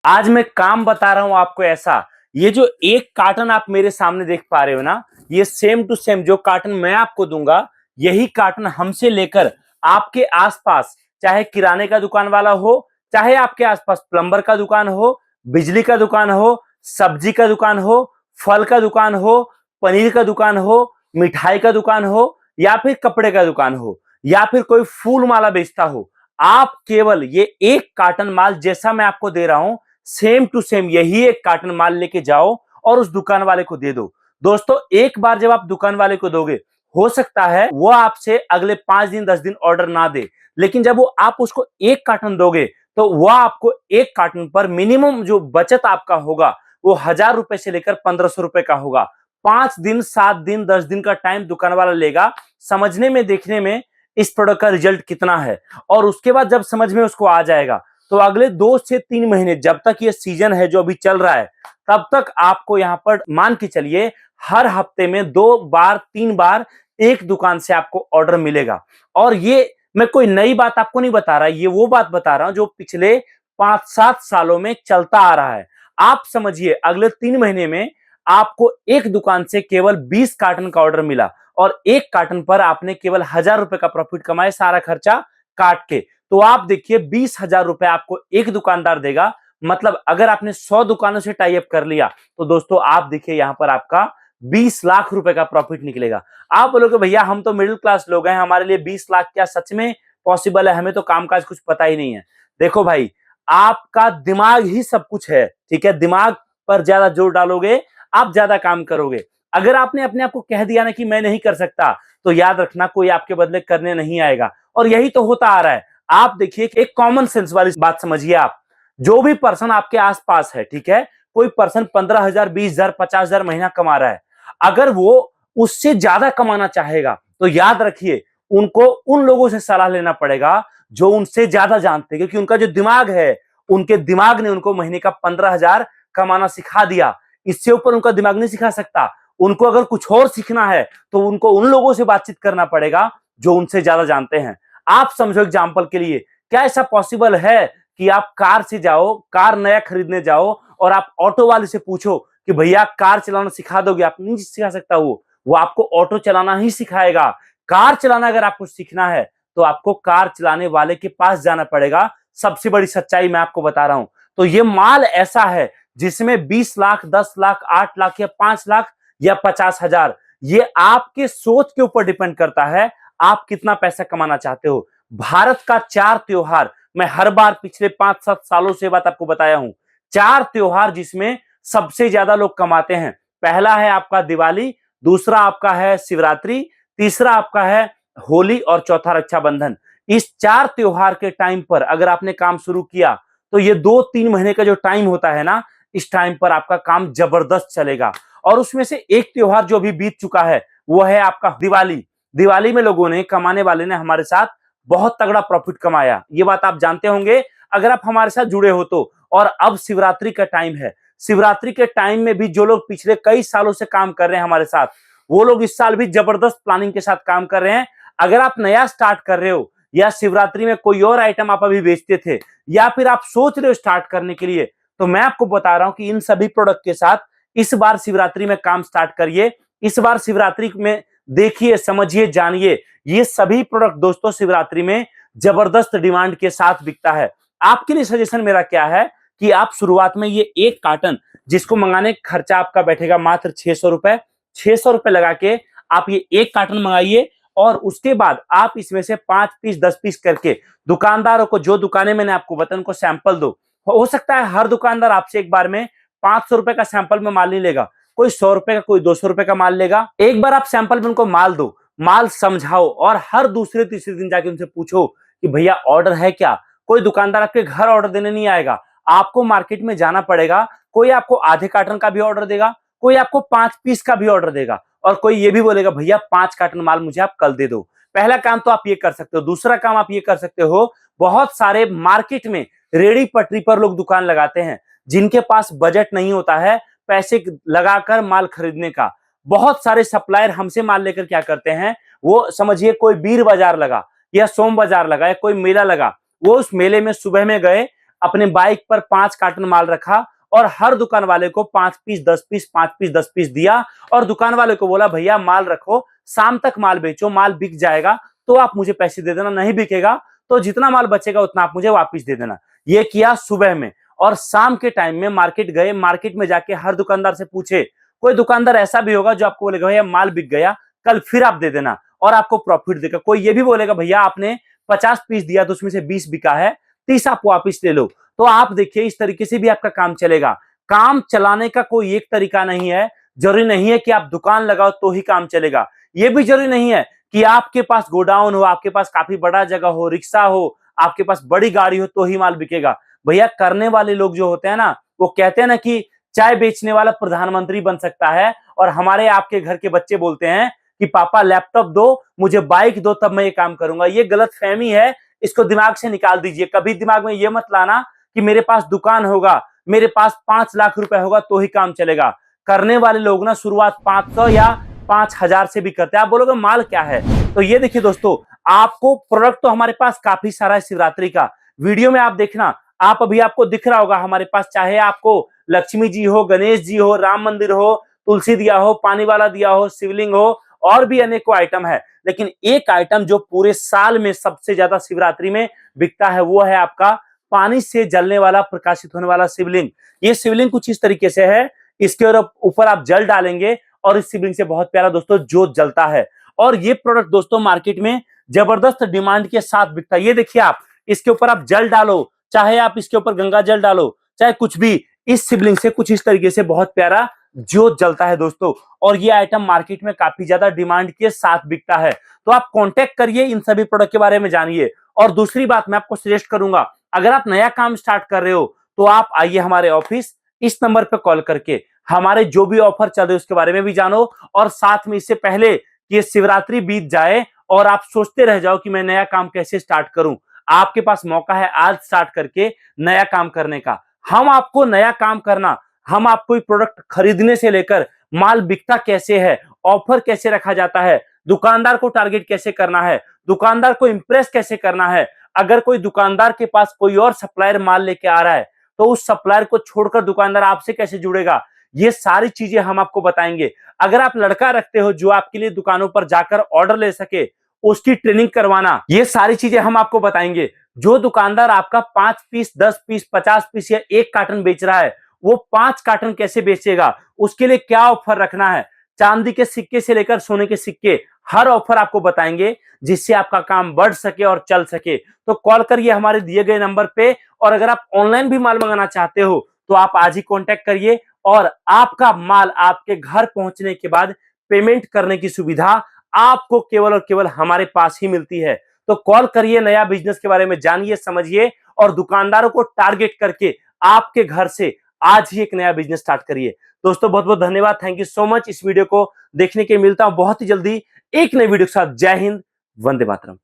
आज मैं काम बता रहा हूं आपको ऐसा। ये जो एक कार्टन आप मेरे सामने देख पा रहे हो ना, ये सेम टू सेम जो कार्टन मैं आपको दूंगा, यही कार्टन हमसे लेकर आपके आसपास, चाहे किराने का दुकान वाला हो, चाहे आपके आसपास प्लम्बर का दुकान हो, बिजली का दुकान हो, सब्जी का दुकान हो, फल का दुकान हो, पनीर का दुकान हो, मिठाई का दुकान हो, या फिर कपड़े का दुकान हो, या फिर कोई फूल माला बेचता हो, आप केवल ये एक कार्टन माल जैसा मैं आपको दे रहा हूं, सेम टू सेम यही एक कार्टन माल लेके जाओ और उस दुकान वाले को दे दो। दोस्तों, एक बार जब आप दुकान वाले को दोगे, हो सकता है वो आपसे अगले 5 दिन 10 दिन ऑर्डर ना दे, लेकिन जब वो आप उसको एक कार्टन दोगे तो वह आपको एक कार्टन पर मिनिमम जो बचत आपका होगा वो 1000 रुपए से लेकर 1500 रुपए का होगा। 5 दिन 7 दिन 10 दिन का टाइम दुकान वाला लेगा समझने में, देखने में इस प्रोडक्ट का रिजल्ट कितना है। और उसके बाद जब समझ में उसको आ जाएगा तो अगले 2 से 3 महीने जब तक ये सीजन है जो अभी चल रहा है, तब तक आपको यहां पर मान के चलिए हर हफ्ते में 2 बार 3 बार एक दुकान से आपको ऑर्डर मिलेगा। और ये मैं कोई नई बात आपको नहीं बता रहा, ये वो बात बता रहा हूं जो पिछले 5-7 सालों में चलता आ रहा है। आप समझिए अगले 3 महीने में आपको एक दुकान से केवल 20 कार्टन का ऑर्डर मिला और एक कार्टन पर आपने केवल 1000 रुपए का प्रॉफिट कमाए, सारा खर्चा काट के। तो आप देखिए 20,000 रुपए आपको एक दुकानदार देगा। मतलब अगर आपने 100 दुकानों से टाई अप कर लिया तो दोस्तों आप देखिए यहां पर आपका 20 लाख रुपए का प्रॉफिट निकलेगा। आप बोलोगे भैया हम तो मिडिल क्लास लोग हैं, हमारे लिए 20 लाख क्या सच में पॉसिबल है? हमें तो कामकाज कुछ पता ही नहीं है। देखो भाई, आपका दिमाग ही सब कुछ है, ठीक है? दिमाग पर ज्यादा जोर डालोगे, आप ज्यादा काम करोगे। अगर आपने अपने आप को कह दिया ना कि मैं नहीं कर सकता, तो याद रखना कोई आपके बदले करने नहीं आएगा। और यही तो होता आ रहा है। आप देखिए एक कॉमन सेंस वाली बात समझिए आप। जो भी पर्सन आपके आसपास है, ठीक है, कोई पर्सन 15,000 20,000 50,000 महीना कमा रहा है, अगर वो उससे ज्यादा कमाना चाहेगा तो याद रखिए उनको उन लोगों से सलाह लेना पड़ेगा जो उनसे ज्यादा जानते हैं, क्योंकि उनका जो दिमाग है, उनके दिमाग ने उनको महीने का 15,000 कमाना सिखा दिया। इससे ऊपर उनका दिमाग नहीं सिखा सकता। उनको अगर कुछ और सीखना है तो उनको उन लोगों से बातचीत करना पड़ेगा जो उनसे ज्यादा जानते हैं। आप समझो एग्जाम्पल के लिए, क्या ऐसा पॉसिबल है कि आप कार से जाओ, कार नया खरीदने जाओ और आप ऑटो वाले से पूछो कि भैया कार चलाना सिखा दोगे? आप नहीं सिखा सकता। वो आपको ऑटो चलाना ही सिखाएगा। कार चलाना अगर आपको सीखना है तो आपको कार चलाने वाले के पास जाना पड़ेगा। सबसे बड़ी सच्चाई मैं आपको बता रहा हूं। तो ये माल ऐसा है जिसमें 20 लाख 10 लाख 8 लाख या 5 लाख या 50,000, ये आपके सोच के ऊपर डिपेंड करता है आप कितना पैसा कमाना चाहते हो। भारत का 4 त्योहार, मैं हर बार पिछले 5-7 सालों से बात आपको बताया हूं, 4 त्योहार जिसमें सबसे ज्यादा लोग कमाते हैं। पहला है आपका दिवाली, दूसरा आपका है शिवरात्रि, तीसरा आपका है होली और चौथा रक्षाबंधन। इस 4 त्योहार के टाइम पर अगर आपने काम शुरू किया तो ये 2-3 महीने का जो टाइम होता है ना, इस टाइम पर आपका काम जबरदस्त चलेगा। और उसमें से एक त्योहार जो अभी बीत चुका है वो है आपका दिवाली। दिवाली में लोगों ने, कमाने वाले ने हमारे साथ बहुत तगड़ा प्रॉफिट कमाया, ये बात आप जानते होंगे अगर आप हमारे साथ जुड़े हो तो। और अब शिवरात्रि का टाइम है। शिवरात्रि के टाइम में भी जो लोग पिछले कई सालों से काम कर रहे हैं हमारे साथ, वो लोग इस साल भी जबरदस्त प्लानिंग के साथ काम कर रहे हैं। अगर आप नया स्टार्ट कर रहे हो या शिवरात्रि में कोई और आइटम आप अभी बेचते थे या फिर आप सोच रहे हो स्टार्ट करने के लिए, तो मैं आपको बता रहा हूं कि इन सभी प्रोडक्ट के साथ इस बार शिवरात्रि में काम स्टार्ट करिए। इस बार शिवरात्रि में देखिए, समझिए, जानिए, ये सभी प्रोडक्ट दोस्तों शिवरात्रि में जबरदस्त डिमांड के साथ बिकता है। आपके लिए सजेशन मेरा क्या है कि आप शुरुआत में ये एक कार्टन, जिसको मंगाने का खर्चा आपका बैठेगा मात्र 600 रुपए, 600 रुपए लगा के आप ये एक कार्टन मंगाइए। और उसके बाद आप इसमें से 5 पीस 10 पीस करके दुकानदारों को, जो दुकानें मैंने आपको बताया, उनको सैंपल दो। हो सकता है हर दुकानदार आपसे एक बार में 500 रुपए का सैंपल में माल नहीं लेगा, कोई 100 रुपए का, कोई 200 रुपए का माल लेगा। एक बार आप सैंपल में उनको माल दो, माल समझाओ और हर दूसरे तीसरे दिन जाके उनसे पूछो कि भैया ऑर्डर है क्या। कोई दुकानदार आपके घर ऑर्डर देने नहीं आएगा, आपको मार्केट में जाना पड़ेगा। कोई आपको आधे कार्टन का भी ऑर्डर देगा, कोई आपको 5 पीस का भी ऑर्डर देगा, और कोई ये भी बोलेगा भैया 5 कार्टन माल मुझे आप कल दे दो। पहला काम तो आप ये कर सकते हो। दूसरा काम आप ये कर सकते हो, बहुत सारे मार्केट में रेडी पटरी पर लोग दुकान लगाते हैं, जिनके पास बजट नहीं होता है पैसे लगाकर माल खरीदने का। बहुत सारे सप्लायर हमसे माल लेकर क्या करते हैं, वो समझिए कोई बीर बाजार लगा या सोम बाजार लगा या कोई मेला लगा, वो उस मेले में सुबह में गए, अपने बाइक पर 5 कार्टन माल रखा और हर दुकान वाले को 5 पीस 10 पीस 5 पीस 10 पीस दिया और दुकान वाले को बोला भैया माल रखो, शाम तक माल बेचो, माल बिक जाएगा तो आप मुझे पैसे दे देना, नहीं बिकेगा तो जितना माल बचेगा उतना आप मुझे वापस दे देना। ये किया सुबह में। और शाम के टाइम में मार्केट गए, मार्केट में जाके हर दुकानदार से पूछे, कोई दुकानदार ऐसा भी होगा जो आपको बोलेगा भैया माल बिक गया, कल फिर आप दे देना और आपको प्रॉफिट देगा। कोई ये भी बोलेगा भैया आपने 50 पीस दिया तो उसमें से 20 बिका है, 30 आप वापस ले लो। तो आप देखिए इस तरीके से भी आपका काम चलेगा। काम चलाने का कोई एक तरीका नहीं है। जरूरी नहीं है कि आप दुकान लगाओ तो ही काम चलेगा। ये भी जरूरी नहीं है कि आपके पास गोडाउन हो, आपके पास काफी बड़ा जगह हो, रिक्शा हो, आपके पास बड़ी गाड़ी हो तो ही माल बिकेगा। भैया करने वाले लोग जो होते हैं ना, वो कहते हैं ना कि चाय बेचने वाला प्रधानमंत्री बन सकता है और हमारे आपके घर के बच्चे बोलते हैं कि पापा लैपटॉप दो, मुझे बाइक दो, तब मैं ये काम करूंगा। ये गलत फहमी है, इसको दिमाग से निकाल दीजिए। कभी दिमाग में ये मत लाना कि मेरे पास दुकान होगा, मेरे पास 5 लाख रुपए होगा तो ही काम चलेगा। करने वाले लोग ना शुरुआत 500 या 5000 से भी करते हैं। आप बोलोगे माल क्या है, तो ये देखिए दोस्तों, आपको प्रोडक्ट तो हमारे पास काफी सारा है शिवरात्रि का। वीडियो में आप देखना, आप अभी आपको दिख रहा होगा हमारे पास, चाहे आपको लक्ष्मी जी हो, गणेश जी हो, राम मंदिर हो, तुलसी दिया हो, पानी वाला दिया हो, शिवलिंग हो, और भी अनेकों आइटम है। लेकिन एक आइटम जो पूरे साल में सबसे ज्यादा शिवरात्रि में बिकता है वो है आपका पानी से जलने वाला, प्रकाशित होने वाला शिवलिंग। ये शिवलिंग कुछ इस तरीके से है, इसके ऊपर आप जल डालेंगे और इस शिवलिंग से बहुत प्यारा दोस्तों जोत जलता है। और ये प्रोडक्ट दोस्तों मार्केट में जबरदस्त डिमांड के साथ बिकता है। ये देखिए आप, इसके ऊपर आप जल डालो, चाहे आप इसके ऊपर गंगा जल डालो, चाहे कुछ भी, इस शिवलिंग से कुछ इस तरीके से बहुत प्यारा ज्योत जलता है दोस्तों। और ये आइटम मार्केट में काफी ज्यादा डिमांड के साथ बिकता है। तो आप कांटेक्ट करिए, इन सभी प्रोडक्ट के बारे में जानिए। और दूसरी बात मैं आपको सजेस्ट करूंगा, अगर आप नया काम स्टार्ट कर रहे हो तो आप आइए हमारे ऑफिस, इस नंबर पे कॉल करके हमारे जो भी ऑफर चल रहे हैं उसके बारे में भी जानो। और साथ में इससे पहले कि ये शिवरात्रि बीत जाए और आप सोचते रह जाओ कि मैं नया काम कैसे स्टार्ट करूं, आपके पास मौका है आज स्टार्ट करके नया काम करने का। हम आपको नया काम करना, हम आपको प्रोडक्ट खरीदने से लेकर माल बिकता कैसे है, ऑफर कैसे रखा जाता है, दुकानदार को टारगेट कैसे करना है, दुकानदार को इंप्रेस कैसे करना है, अगर कोई दुकानदार के पास कोई और सप्लायर माल लेके आ रहा है तो उस सप्लायर को छोड़कर दुकानदार आपसे कैसे जुड़ेगा, ये सारी चीजें हम आपको बताएंगे। अगर आप लड़का रखते हो जो आपके लिए दुकानों पर जाकर ऑर्डर ले सके, उसकी ट्रेनिंग करवाना, ये सारी चीजें हम आपको बताएंगे। जो दुकानदार आपका 5 पीस 10 पीस 50 पीस या 1 कार्टन बेच रहा है, वो 5 कार्टन कैसे बेचेगा, उसके लिए क्या ऑफर रखना है, चांदी के सिक्के से लेकर सोने के सिक्के, हर ऑफर आपको बताएंगे जिससे आपका काम बढ़ सके और चल सके। तो कॉल करिए हमारे दिए गए नंबर पे। और अगर आप ऑनलाइन भी माल मंगाना चाहते हो तो आप आज ही कांटेक्ट करिए और आपका माल आपके घर पहुंचने के बाद पेमेंट करने की सुविधा आपको केवल और केवल हमारे पास ही मिलती है। तो कॉल करिए, नया बिजनेस के बारे में जानिए, समझिए और दुकानदारों को टारगेट करके आपके घर से आज ही एक नया बिजनेस स्टार्ट करिए। दोस्तों बहुत बहुत धन्यवाद, थैंक यू सो मच। इस वीडियो को देखने के लिए मिलता हूं बहुत ही जल्दी एक नई वीडियो के साथ। जय हिंद, वंदे मातरम।